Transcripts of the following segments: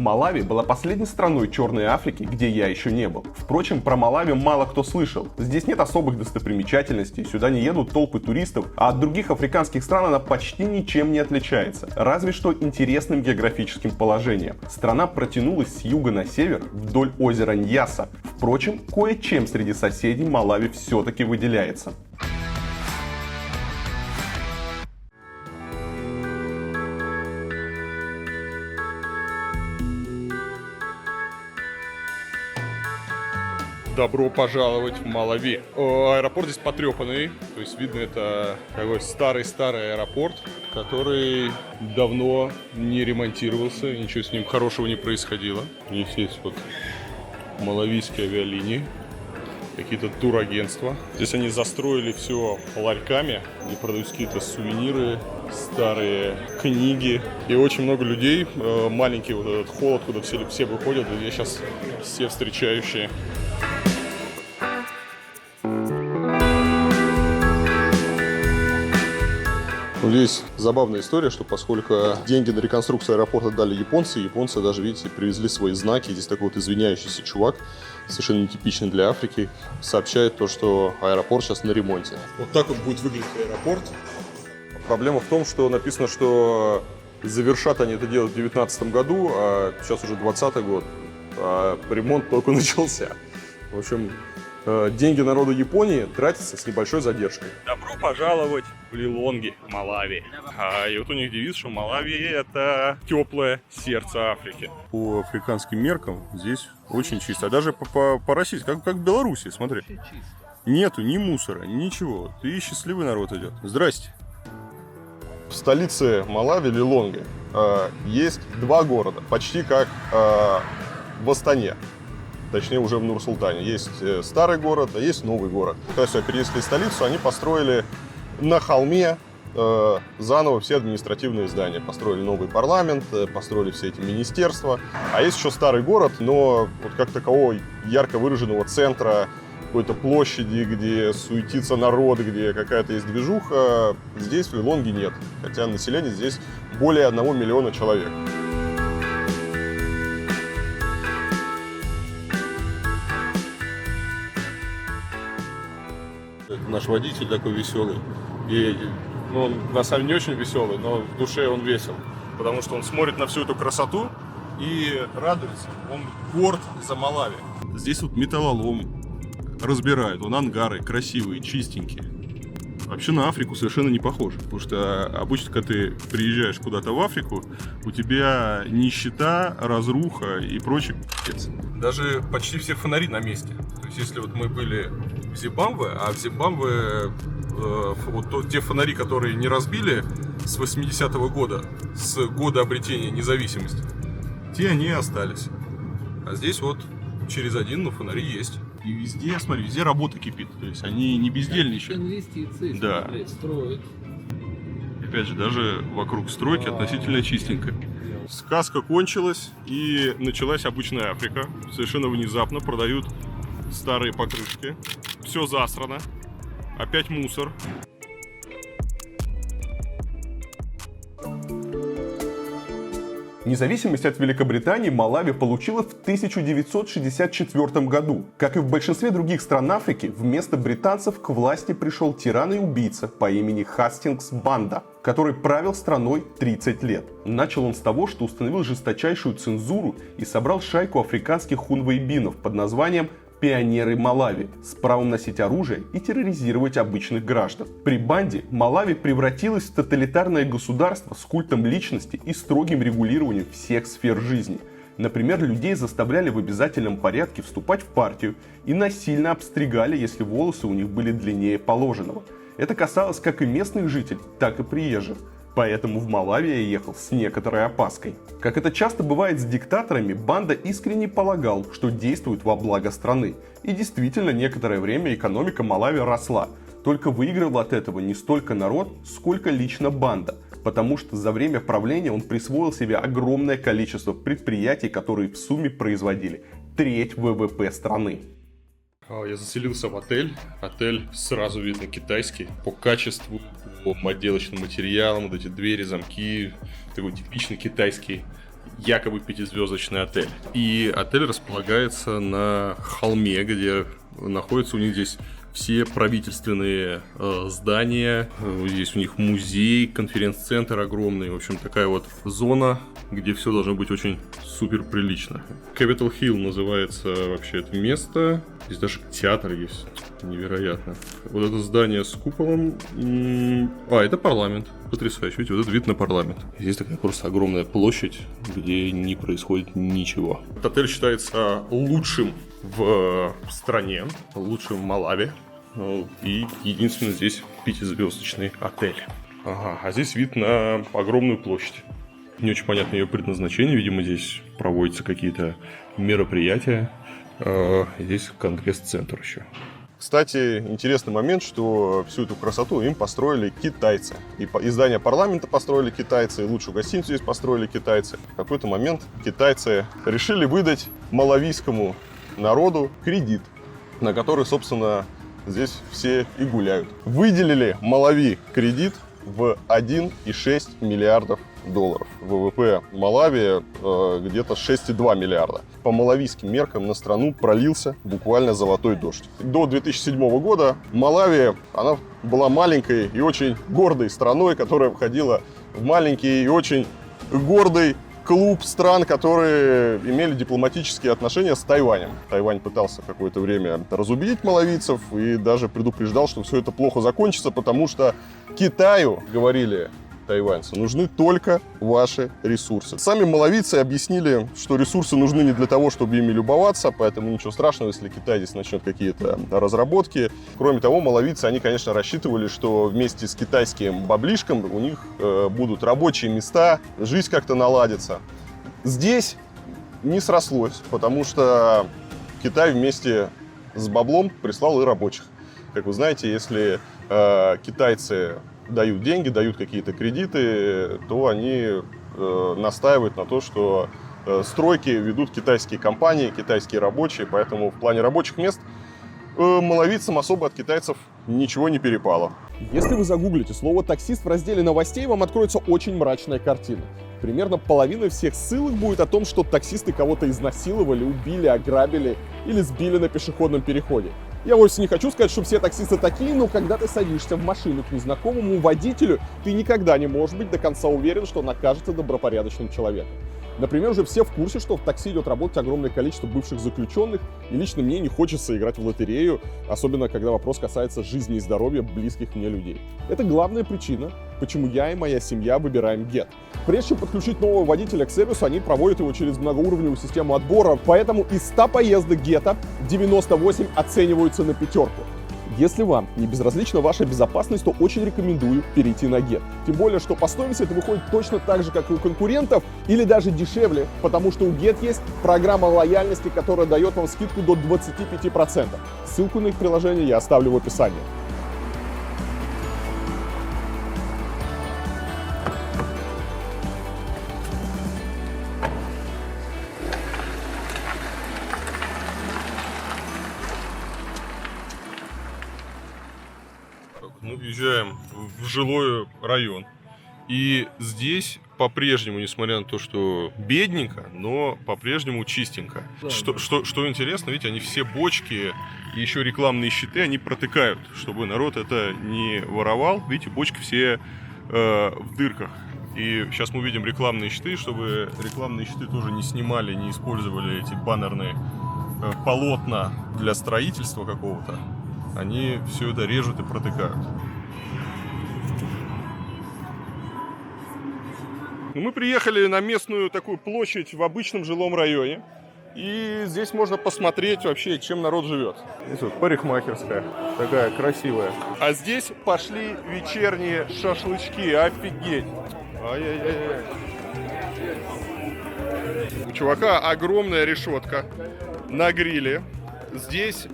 Малави была последней страной Черной Африки, где я еще не был. Впрочем, про Малави мало кто слышал. Здесь нет особых достопримечательностей, сюда не едут толпы туристов, а от других африканских стран она почти ничем не отличается. Разве что интересным географическим положением. Страна протянулась с юга на север вдоль озера Ньяса. Впрочем, кое-чем среди соседей Малави все-таки выделяется. Добро пожаловать в Малави. Аэропорт здесь потрепанный, то есть видно, это такой старый-старый аэропорт, который давно не ремонтировался, ничего с ним хорошего не происходило. У них есть вот малавийские авиалинии, какие-то турагентства. Здесь они застроили все ларьками, где продают какие-то сувениры, старые книги. И очень много людей, маленький вот этот холл, откуда все выходят, и здесь сейчас все встречающие. Здесь забавная история, что поскольку деньги на реконструкцию аэропорта дали японцы, японцы даже, видите, привезли свои знаки. Здесь такой вот извиняющийся чувак, совершенно нетипичный для Африки, сообщает то, что аэропорт сейчас на ремонте. Вот так вот будет выглядеть аэропорт. Проблема в том, что написано, что завершат они это делать в 2019 году, а сейчас уже 2020 год, а ремонт только начался. В общем, деньги народа Японии тратятся с небольшой задержкой. Добро пожаловать в Лилонги, Малави. И вот у них девиз, что Малави — это теплое сердце Африки. По африканским меркам здесь очень чисто. А даже по России, как в Беларуси, смотри. Нету ни мусора, ничего. И счастливый народ идет. Здрасте. В столице Малави, Лилонги, есть два города, почти как в Астане. Точнее, уже в Нур-Султане. Есть старый город, а есть новый город. То есть, перенесли столицу, они построили на холме заново все административные здания. Построили новый парламент, построили все эти министерства. А есть еще старый город, но вот как такового ярко выраженного центра, какой-то площади, где суетится народ, где какая-то есть движуха, здесь в Лилонге нет. Хотя население здесь более 1 миллиона человек. Наш водитель такой веселый. И он на самом деле не очень веселый, но в душе он весел. Потому что он смотрит на всю эту красоту и радуется. Он горд за Малави. Здесь вот металлолом разбирают. Вон ангары красивые, чистенькие. Вообще на Африку совершенно не похож. Потому что обычно, когда ты приезжаешь куда-то в Африку, у тебя нищета, разруха и прочий пи***ц. Даже почти все фонари на месте. То есть если вот мы были в Зимбабве, а в Зимбабве вот те фонари, которые не разбили с 80-го года, с года обретения независимости, те они остались. А здесь вот через один, но фонари есть. И везде, смотри, везде работа кипит. То есть они не бездельничают. Инвестиции, да. Смотреть, строят. Опять же, даже вокруг стройки относительно чистенько. Сказка кончилась, и началась обычная Африка. Совершенно внезапно продают старые покрышки. Все засрано. Опять мусор. Независимость от Великобритании Малави получила в 1964 году. Как и в большинстве других стран Африки, вместо британцев к власти пришел тиран и убийца по имени Хастингс Банда, который правил страной 30 лет. Начал он с того, что установил жесточайшую цензуру и собрал шайку африканских хунвейбинов под названием «Пионеры Малави» с правом носить оружие и терроризировать обычных граждан. При Банде Малави превратилась в тоталитарное государство с культом личности и строгим регулированием всех сфер жизни. Например, людей заставляли в обязательном порядке вступать в партию и насильно обстригали, если волосы у них были длиннее положенного. Это касалось как и местных жителей, так и приезжих. Поэтому в Малави я ехал с некоторой опаской. Как это часто бывает с диктаторами, Банда искренне полагал, что действует во благо страны. И действительно, некоторое время экономика Малави росла. Только выиграл от этого не столько народ, сколько лично Банда. Потому что за время правления он присвоил себе огромное количество предприятий, которые в сумме производили треть ВВП страны. Я заселился в отель. Отель сразу видно китайский. По качеству, по отделочным материалам, вот эти двери, замки. Такой типичный китайский якобы 5-звездочный отель. И отель располагается на холме, где находятся у них здесь все правительственные здания. Здесь у них музей, конференц-центр огромный. В общем, такая вот зона, где все должно быть очень супер прилично. Capitol Hill называется вообще это место. Здесь даже театр есть. Невероятно. Вот это здание с куполом. Это парламент. Потрясающе. Видите, вот это вид на парламент. Здесь такая просто огромная площадь, где не происходит ничего. Этот отель считается лучшим в стране, лучшим в Малави. И единственный здесь 5-звездочный отель. Ага, а здесь вид на огромную площадь. Не очень понятно ее предназначение. Видимо, здесь проводятся какие-то мероприятия. Здесь конгресс-центр еще. Кстати, интересный момент, что всю эту красоту им построили китайцы. И здание парламента построили китайцы, и лучшую гостиницу здесь построили китайцы. В какой-то момент китайцы решили выдать малавийскому народу кредит, на который, собственно, здесь все и гуляют. Выделили Малави кредит в 1,6 миллиардов долларов. ВВП Малави где-то 6,2 миллиарда. По малавийским меркам на страну пролился буквально золотой дождь. До 2007 года Малави, она была маленькой и очень гордой страной, которая входила в маленький и очень гордый клуб стран, которые имели дипломатические отношения с Тайванем. Тайвань пытался какое-то время разубедить малавийцев и даже предупреждал, что все это плохо закончится, потому что Китаю, говорили тайваньцы, нужны только ваши ресурсы. Сами малавийцы объяснили, что ресурсы нужны не для того, чтобы ими любоваться, поэтому ничего страшного, если Китай здесь начнет какие-то разработки. Кроме того, малавийцы, они, конечно, рассчитывали, что вместе с китайским баблишком у них будут рабочие места, жизнь как-то наладится. Здесь не срослось, потому что Китай вместе с баблом прислал и рабочих. Как вы знаете, если китайцы дают деньги, дают какие-то кредиты, то они настаивают на то, что стройки ведут китайские компании, китайские рабочие, поэтому в плане рабочих мест малавийцам особо от китайцев ничего не перепало. Если вы загуглите слово «таксист» в разделе новостей, вам откроется очень мрачная картина. Примерно половина всех ссылок будет о том, что таксисты кого-то изнасиловали, убили, ограбили или сбили на пешеходном переходе. Я вовсе не хочу сказать, что все таксисты такие, но когда ты садишься в машину к незнакомому водителю, ты никогда не можешь быть до конца уверен, что он окажется добропорядочным человеком. Например, же все в курсе, что в такси идет работать огромное количество бывших заключенных, и лично мне не хочется играть в лотерею, особенно когда вопрос касается жизни и здоровья близких мне людей. Это главная причина, почему я и моя семья выбираем Get. Прежде чем подключить нового водителя к сервису, они проводят его через многоуровневую систему отбора, поэтому из 100 поездок Get 98 оцениваются на 5. Если вам не безразлична ваша безопасность, то очень рекомендую перейти на Get. Тем более, что по стоимости это выходит точно так же, как и у конкурентов, или даже дешевле, потому что у Get есть программа лояльности, которая дает вам скидку до 25%. Ссылку на их приложение я оставлю в описании. Мы въезжаем в жилой район. И здесь по-прежнему, несмотря на то, что бедненько, но по-прежнему чистенько. Да, что интересно, видите, они все бочки и еще рекламные щиты, они протыкают, чтобы народ это не воровал. Видите, бочки все в дырках. И сейчас мы увидим рекламные щиты, чтобы рекламные щиты тоже не снимали, не использовали эти баннерные полотна для строительства какого-то. Они все это режут и протыкают. Мы приехали на местную такую площадь в обычном жилом районе. И здесь можно посмотреть вообще, чем народ живет. Здесь вот парикмахерская, такая красивая. А здесь пошли вечерние шашлычки, офигеть. Ай-яй-яй. У чувака огромная решетка на гриле. Здесь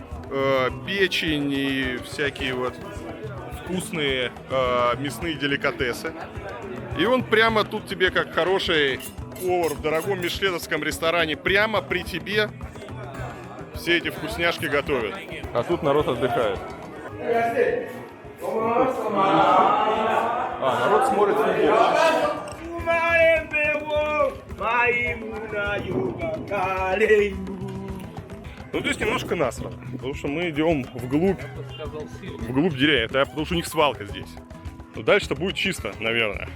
печень и всякие вот вкусные мясные деликатесы. И он прямо тут тебе, как хороший повар в дорогом мишленовском ресторане, прямо при тебе все эти вкусняшки готовят. А тут народ отдыхает. Народ смотрит футбол. Ну, здесь немножко насрано, потому что мы идем вглубь деревни, это потому что у них свалка здесь. Но дальше-то будет чисто, наверное.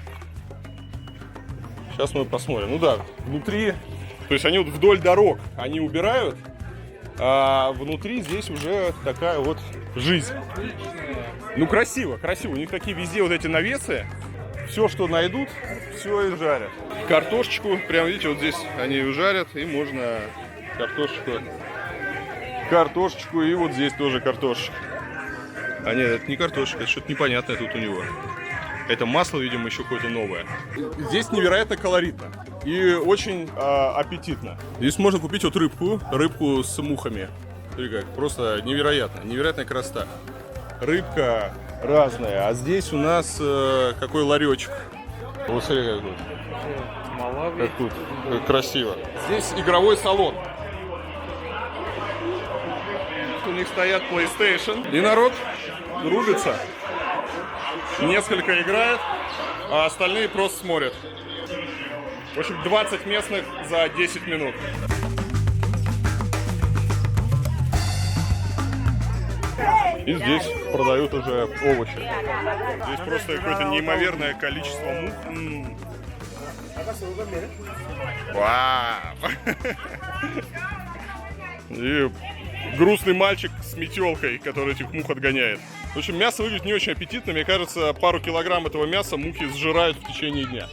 Сейчас мы посмотрим. Ну да, внутри, то есть они вот вдоль дорог, они убирают, а внутри здесь уже такая вот жизнь. Ну, красиво, красиво. У них такие везде вот эти навесы. Все, что найдут, все и жарят. Картошечку, прям видите, вот здесь они ее жарят, и можно картошечку, и вот здесь тоже картошечка. А нет, это не картошечка, это что-то непонятное тут у него. Это масло, видимо, еще какое-то новое. Здесь невероятно колоритно и очень аппетитно. Здесь можно купить вот рыбку с мухами. Смотри как, просто невероятная красота. Рыбка разная, а здесь у нас какой ларечек. Вот смотри как тут. Как тут, как красиво. Здесь игровой салон. У них стоят PlayStation. И народ рубится. Несколько играет, а остальные просто смотрят. В общем, 20 местных за 10 минут. И здесь продают уже овощи. Здесь просто какое-то неимоверное количество мух. Вау! И грустный мальчик с метелкой, который этих мух отгоняет. В общем, мясо выглядит не очень аппетитно. Мне кажется, пару килограмм этого мяса мухи сжирают в течение дня.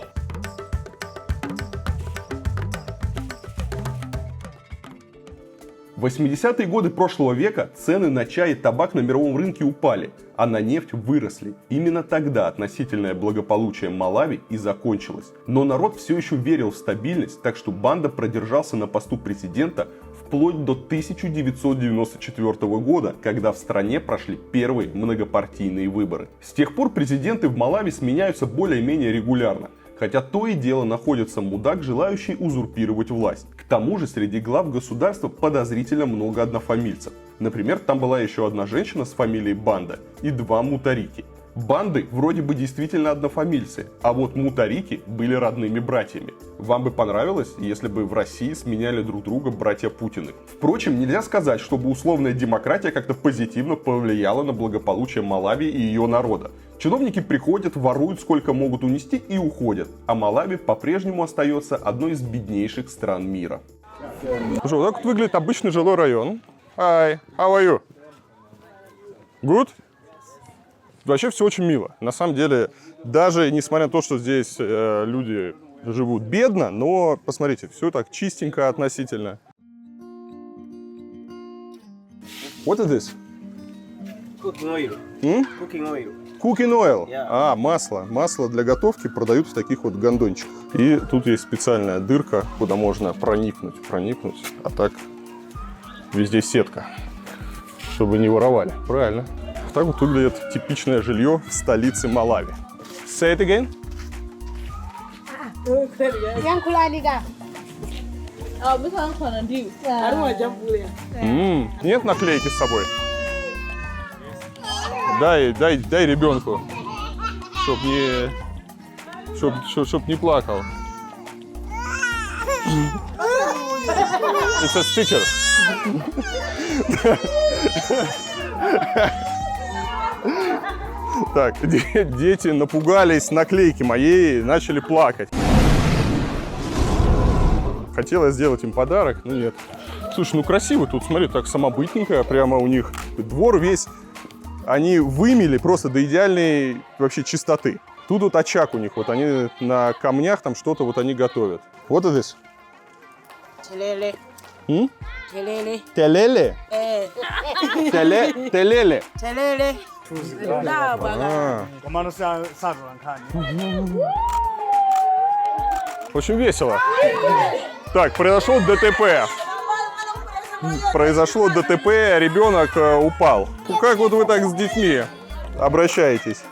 В 80-е годы прошлого века цены на чай и табак на мировом рынке упали, а на нефть выросли. Именно тогда относительное благополучие Малави и закончилось. Но народ все еще верил в стабильность, так что Банда продержался на посту президента вплоть до 1994 года, когда в стране прошли первые многопартийные выборы. С тех пор президенты в Малави сменяются более-менее регулярно. Хотя то и дело находится мудак, желающий узурпировать власть. К тому же среди глав государства подозрительно много однофамильцев. Например, там была еще одна женщина с фамилией Банда и 2 мутарики. Банды вроде бы действительно однофамильцы, а вот мутарики были родными братьями. Вам бы понравилось, если бы в России сменяли друг друга братья Путины? Впрочем, нельзя сказать, чтобы условная демократия как-то позитивно повлияла на благополучие Малави и ее народа. Чиновники приходят, воруют сколько могут унести и уходят, а Малави по-прежнему остается одной из беднейших стран мира. Слушай, вот так вот выглядит обычный жилой район. Hi, how are you? Good? Вообще все очень мило. На самом деле, даже несмотря на то, что здесь люди живут бедно, но посмотрите, все так чистенько относительно. What is this? Cooking oil. Cooking oil. Cooking oil. Yeah. А, масло. Масло для готовки продают в таких вот гондончиках. И тут есть специальная дырка, куда можно проникнуть. А так везде сетка, чтобы не воровали. Правильно. Так вот выглядит типичное жилье в столице Малави. Say it again. Нет наклейки с собой? Дай ребенку, чтоб не плакал. It's a sticker. Так, дети напугались наклейки моей и начали плакать. Хотела сделать им подарок, но нет. Слушай, ну красиво тут, смотри, так самобытненько, прямо у них двор весь. Они вымели просто до идеальной вообще чистоты. Тут вот очаг у них, вот они на камнях там что-то вот они готовят. Вот это здесь. Телele. Телele. Телеле? Телеле. Телele. Да, бага. Очень весело. Так, произошло ДТП. Ребенок упал. Ну как вот вы так с детьми обращаетесь?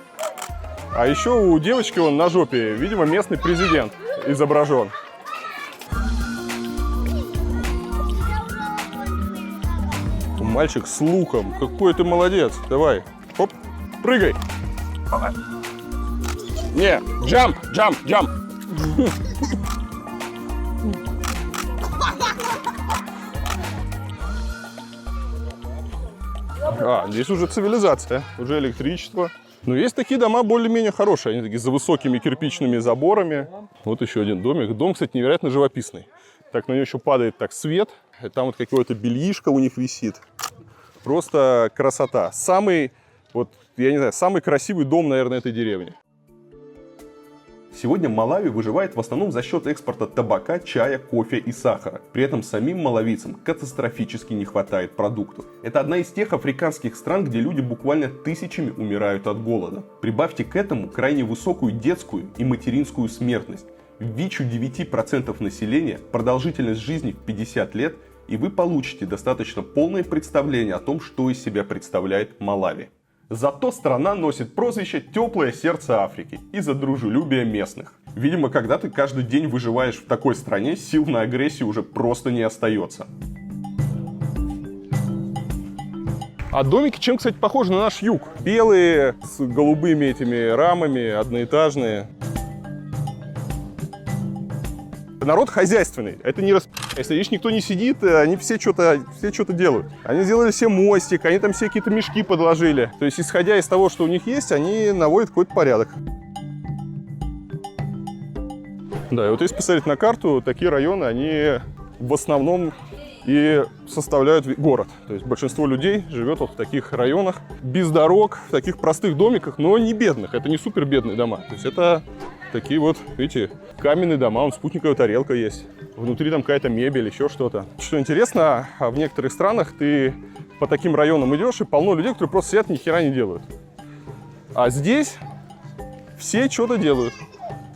А еще у девочки он на жопе, видимо, местный президент изображен. Мальчик с луком. Какой ты молодец. Давай. Оп, прыгай. Не, джамп. Здесь уже цивилизация, уже электричество. Но есть такие дома более-менее хорошие. Они такие за высокими кирпичными заборами. Вот еще один домик. Дом, кстати, невероятно живописный. Так на него еще падает так свет. И там вот какое-то бельишко у них висит. Просто красота. Самый, вот, я не знаю, самый красивый дом, наверное, этой деревни. Сегодня Малави выживает в основном за счет экспорта табака, чая, кофе и сахара. При этом самим малавийцам катастрофически не хватает продуктов. Это одна из тех африканских стран, где люди буквально тысячами умирают от голода. Прибавьте к этому крайне высокую детскую и материнскую смертность. В ВИЧ у 9% населения продолжительность жизни в 50 лет, и вы получите достаточно полное представление о том, что из себя представляет Малави. Зато страна носит прозвище «Теплое сердце Африки» из-за дружелюбия местных. Видимо, когда ты каждый день выживаешь в такой стране, сил на агрессию уже просто не остается. А домики чем, кстати, похожи на наш юг? Белые, с голубыми этими рамами, одноэтажные. Народ хозяйственный, это не если видишь, никто не сидит, они все что-то делают. Они сделали все мостик, они там все какие-то мешки подложили. То есть, исходя из того, что у них есть, они наводят какой-то порядок. Да, и вот если посмотреть на карту, такие районы, они в основном и составляют город. То есть большинство людей живет вот в таких районах, без дорог, в таких простых домиках, но не бедных. Это не супер бедные дома. То есть это такие вот, видите, каменные дома, вон спутниковая тарелка есть. Внутри там какая-то мебель, еще что-то. Что интересно, в некоторых странах ты по таким районам идешь, и полно людей, которые просто сидят и ни хера не делают. А здесь все что-то делают.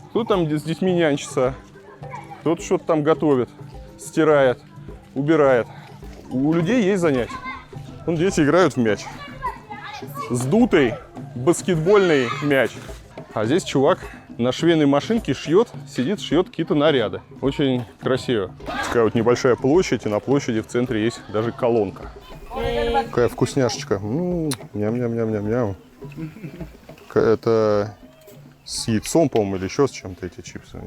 Кто-то там с детьми нянчится, кто-то что-то там готовит, стирает, убирает. У людей есть занятия. Вон дети играют в мяч. Сдутый баскетбольный мяч. А здесь чувак на швейной машинке шьет, сидит, шьет какие-то наряды. Очень красиво. Такая вот небольшая площадь, и на площади в центре есть даже колонка. Какая вкусняшечка. Ням-ням-ням-ням-ням. Это с яйцом, по-моему, или еще с чем-то эти чипсы.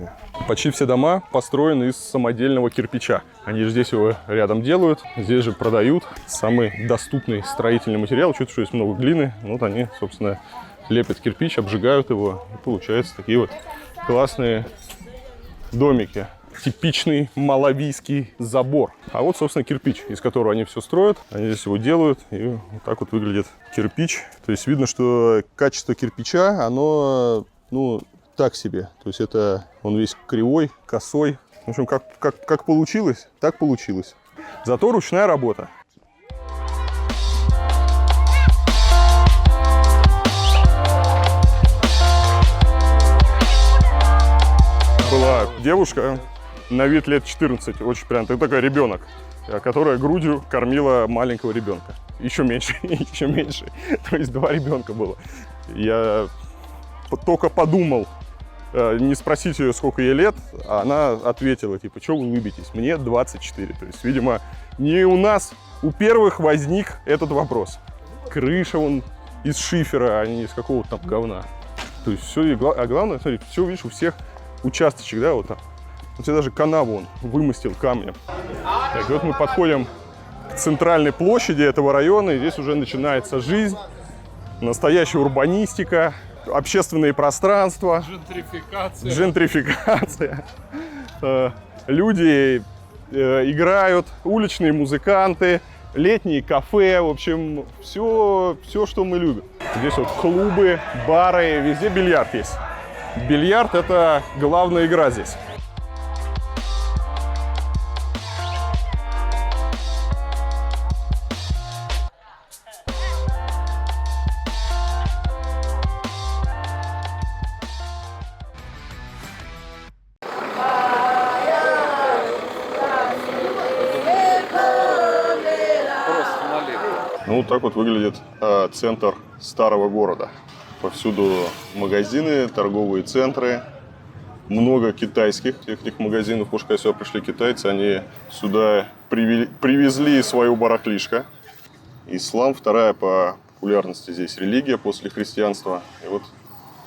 Почти все дома построены из самодельного кирпича. Они же здесь его рядом делают, здесь же продают. Самый доступный строительный материал. Чуть что есть много глины. Вот они, собственно, лепят кирпич, обжигают его, и получаются такие вот классные домики. Типичный малавийский забор. А вот, собственно, кирпич, из которого они все строят. Они здесь его делают, и вот так вот выглядит кирпич. То есть видно, что качество кирпича, оно, ну, так себе. То есть это он весь кривой, косой. В общем, как получилось, так получилось. Зато ручная работа. Была девушка, на вид лет 14, очень прям такой ребенок, которая грудью кормила маленького ребенка. Еще меньше, еще меньше. То есть 2 ребенка было. Я только подумал, не спросить ее, сколько ей лет, а она ответила, типа, что вы улыбитесь? Мне 24. То есть, видимо, не у нас, у первых возник этот вопрос. Крыша вон из шифера, а не из какого-то там говна. То есть все, а главное, смотри, все, видишь, у всех участочек, да, вот там. Вот тебе даже канаву он вымостил камнем. Так, вот мы подходим к центральной площади этого района, и здесь уже начинается жизнь, настоящая урбанистика, общественные пространства. Джентрификация. Люди играют, уличные музыканты, летние кафе, в общем, все, что мы любим. Здесь вот клубы, бары, везде бильярд есть. Бильярд – это главная игра здесь. Ну, вот так вот выглядит центр старого города. Повсюду магазины, торговые центры, много китайских этих магазинов. Потому что когда сюда пришли китайцы, они сюда привезли свою барахлишко. Ислам, вторая по популярности здесь религия после христианства. И вот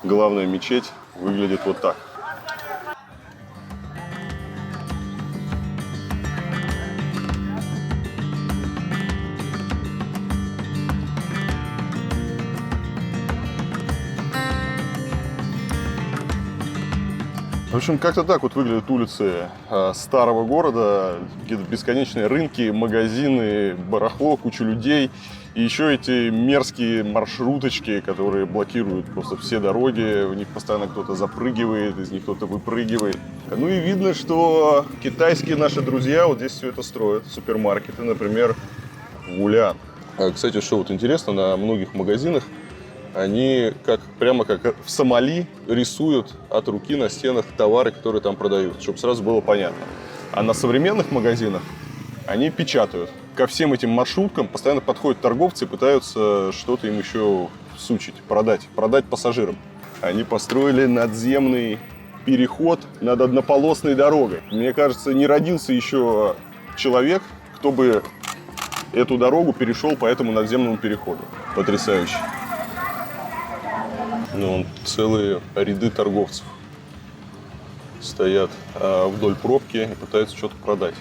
главная мечеть выглядит вот так. В общем, как-то так вот выглядят улицы старого города. Какие-то бесконечные рынки, магазины, барахло, куча людей. И еще эти мерзкие маршруточки, которые блокируют просто все дороги. В них постоянно кто-то запрыгивает, из них кто-то выпрыгивает. Ну и видно, что китайские наши друзья вот здесь все это строят. Супермаркеты, например, Вулян. Кстати, что вот интересно, на многих магазинах они прямо как в Сомали рисуют от руки на стенах товары, которые там продают, чтобы сразу было понятно. А на современных магазинах они печатают. Ко всем этим маршруткам постоянно подходят торговцы и пытаются что-то им еще всучить, продать пассажирам. Они построили надземный переход над однополосной дорогой. Мне кажется, не родился еще человек, кто бы эту дорогу перешел по этому надземному переходу. Потрясающе. Ну, целые ряды торговцев стоят вдоль пробки и пытаются что-то продать.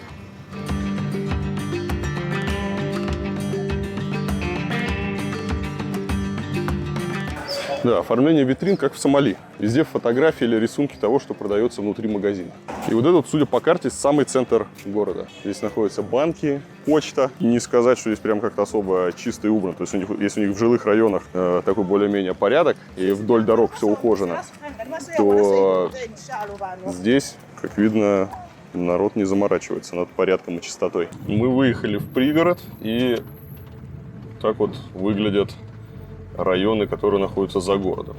Да, оформление витрин как в Сомали. Везде фотографии или рисунки того, что продается внутри магазина. И вот этот, судя по карте, самый центр города. Здесь находятся банки, почта. Не сказать, что здесь прям как-то особо чисто и убрано. То есть если у них в жилых районах такой более-менее порядок, и вдоль дорог все ухожено, то здесь, как видно, народ не заморачивается над порядком и чистотой. Мы выехали в пригород, и так вот выглядят районы, которые находятся за городом.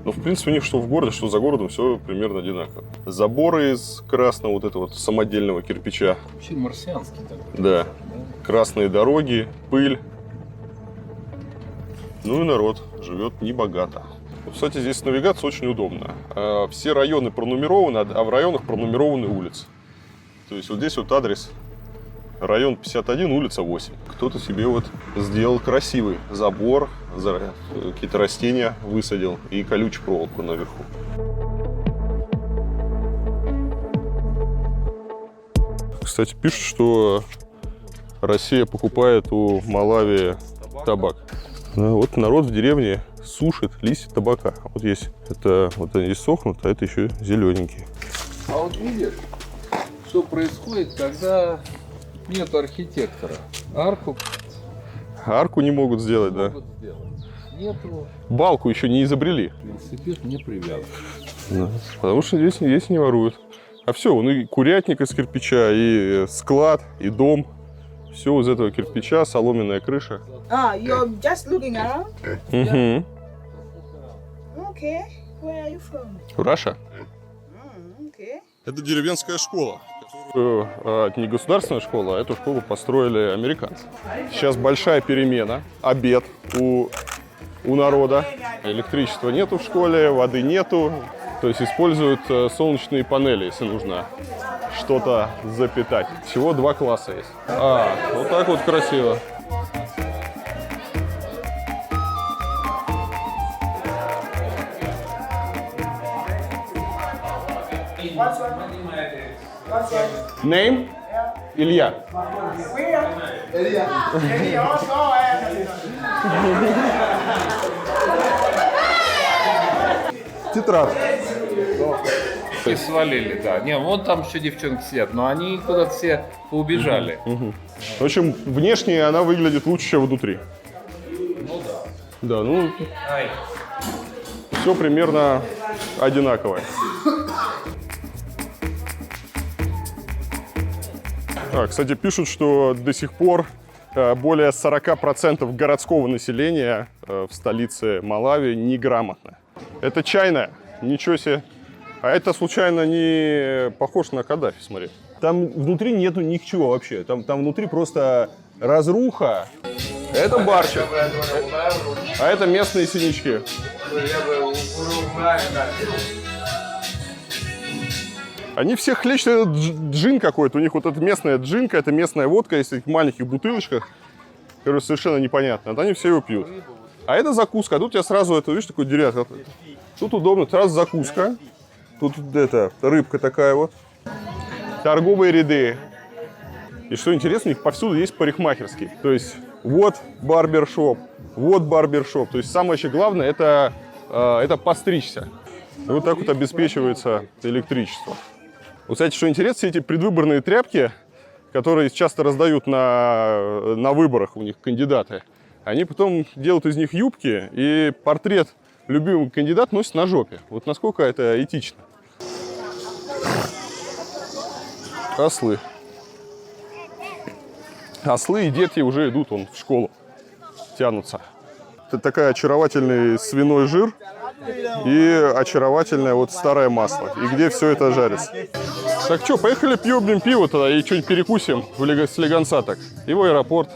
Но, в принципе, у них что в городе, что за городом все примерно одинаково. Заборы из красного вот этого вот самодельного кирпича. Вообще марсианский такой. Да. Красные дороги, пыль. Ну и народ живет небогато. Кстати, здесь навигация очень удобна. Все районы пронумерованы, а в районах пронумерованы улицы. То есть вот здесь вот адрес. Район 51, улица 8. Кто-то себе вот сделал красивый забор, какие-то растения высадил и колючую проволоку наверху. Кстати, пишут, что Россия покупает у Малави табак. Ну, вот народ в деревне сушит листья табака. Вот есть, вот они здесь сохнут, а это еще зелененькие. А вот видишь, что происходит, когда нет архитектора. Арку не могут сделать, да. Могут сделать. Нету. Балку еще не изобрели. Велосипед не привязан. Да. Потому что здесь не воруют. А все, и курятник из кирпича, и склад, и дом. Все из этого кирпича, соломенная крыша. You're just looking around? Угу. Okay. Where are you from? Раша. Okay. Это деревенская школа. Не государственная школа, а эту школу построили американцы. Сейчас большая перемена, обед у народа. Электричества нету в школе, воды нету. То есть используют солнечные панели, если нужно что-то запитать. Всего 2 класса есть. Вот так вот красиво. Name? Илья. Тетрадь. И свалили, да. Не, вон там еще девчонки сидят, но они куда-то все поубежали. В общем, внешне она выглядит лучше, чем внутри. Ну да. Да, ну, все примерно одинаковое. Кстати, пишут, что до сих пор более 40% городского населения в столице Малави неграмотно. Это чайная, ничего себе. А это случайно не похож на Каддафи, смотри. Там внутри нету ничего вообще. Там внутри просто разруха. Это барчик. А это местные синячки. Они все хлещут, это джин какой-то. У них вот эта местная джинка, это местная водка, есть в этих маленьких бутылочках, которые совершенно непонятно. Вот они все его пьют. А это закуска. А тут я сразу, это, видишь, такой деревянный. Тут удобно, сразу закуска. Тут рыбка такая вот. Торговые ряды. И что интересно, у них повсюду есть парикмахерские. То есть вот барбершоп, вот барбершоп. То есть самое еще главное это постричься. И вот так вот обеспечивается электричество. Вот, кстати, что интересно, все эти предвыборные тряпки, которые часто раздают на выборах у них кандидаты, они потом делают из них юбки, и портрет любимого кандидата носит на жопе. Вот насколько это этично. Ослы. Ослы и дети уже идут в школу, тянутся. Это такой очаровательный свиной жир и очаровательное вот старое масло. И где все это жарится. Так что, поехали пьем пиво тогда и что-нибудь перекусим с легонца так. И в аэропорт.